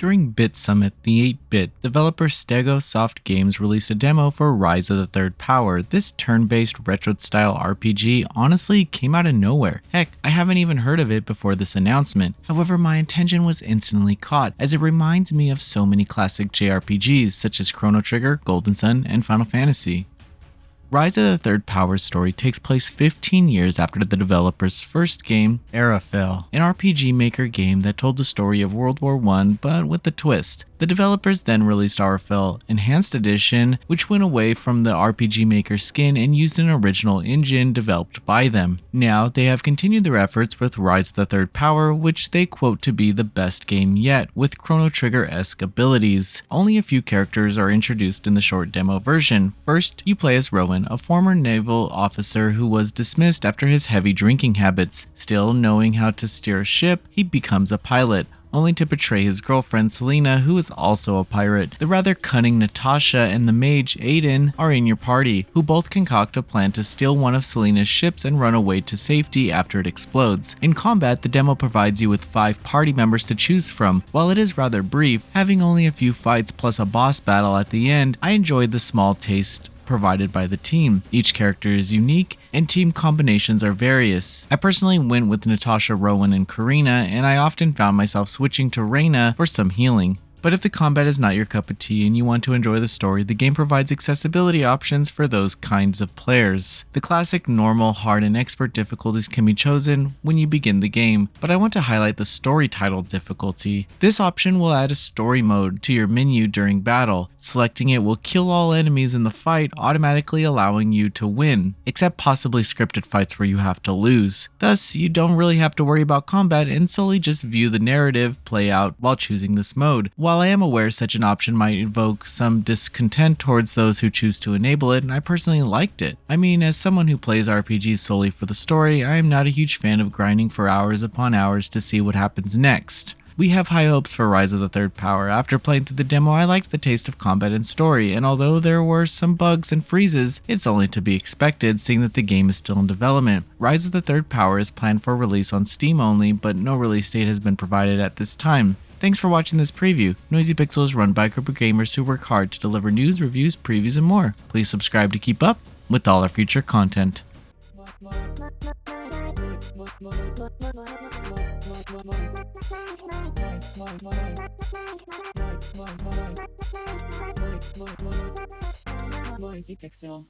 During Bit Summit, the 8-bit developer Stegosoft Games released a demo for Rise of the Third Power. This turn-based retro-style RPG honestly came out of nowhere. Heck, I haven't even heard of it before this announcement. However, my attention was instantly caught, as it reminds me of so many classic JRPGs such as Chrono Trigger, Golden Sun, and Final Fantasy. Rise of the Third Power's story takes place 15 years after the developer's first game, Arafel, an RPG Maker game that told the story of World War I but with a twist. The developers then released Arafel Enhanced Edition, which went away from the RPG Maker skin and used an original engine developed by them. Now, they have continued their efforts with Rise of the Third Power, which they quote to be the best game yet, with Chrono Trigger-esque abilities. Only a few characters are introduced in the short demo version. First, you play as Rowan, a former naval officer who was dismissed after his heavy drinking habits. Still knowing how to steer a ship, he becomes a pilot, only to betray his girlfriend Selena, who is also a pirate. The rather cunning Natasha and the mage Aiden are in your party, who both concoct a plan to steal one of Selena's ships and run away to safety after it explodes. In combat, the demo provides you with 5 party members to choose from. While it is rather brief, having only a few fights plus a boss battle at the end, I enjoyed the small taste provided by the team. Each character is unique and team combinations are various. I personally went with Natasha, Rowan, and Karina, and I often found myself switching to Reina for some healing. But if the combat is not your cup of tea and you want to enjoy the story, the game provides accessibility options for those kinds of players. The classic normal, hard, and expert difficulties can be chosen when you begin the game, but I want to highlight the story title difficulty. This option will add a story mode to your menu during battle. Selecting it will kill all enemies in the fight, automatically allowing you to win, except possibly scripted fights where you have to lose. Thus, you don't really have to worry about combat and solely just view the narrative play out while choosing this mode. While I am aware such an option might evoke some discontent towards those who choose to enable it, I personally liked it. I mean, as someone who plays RPGs solely for the story, I am not a huge fan of grinding for hours upon hours to see what happens next. We have high hopes for Rise of the Third Power. After playing through the demo, I liked the taste of combat and story, and although there were some bugs and freezes, it's only to be expected seeing that the game is still in development. Rise of the Third Power is planned for release on Steam only, but no release date has been provided at this time. Thanks for watching this preview. Noisy Pixel is run by a group of gamers who work hard to deliver news, reviews, previews, and more. Please subscribe to keep up with all our future content. Noisy Pixel.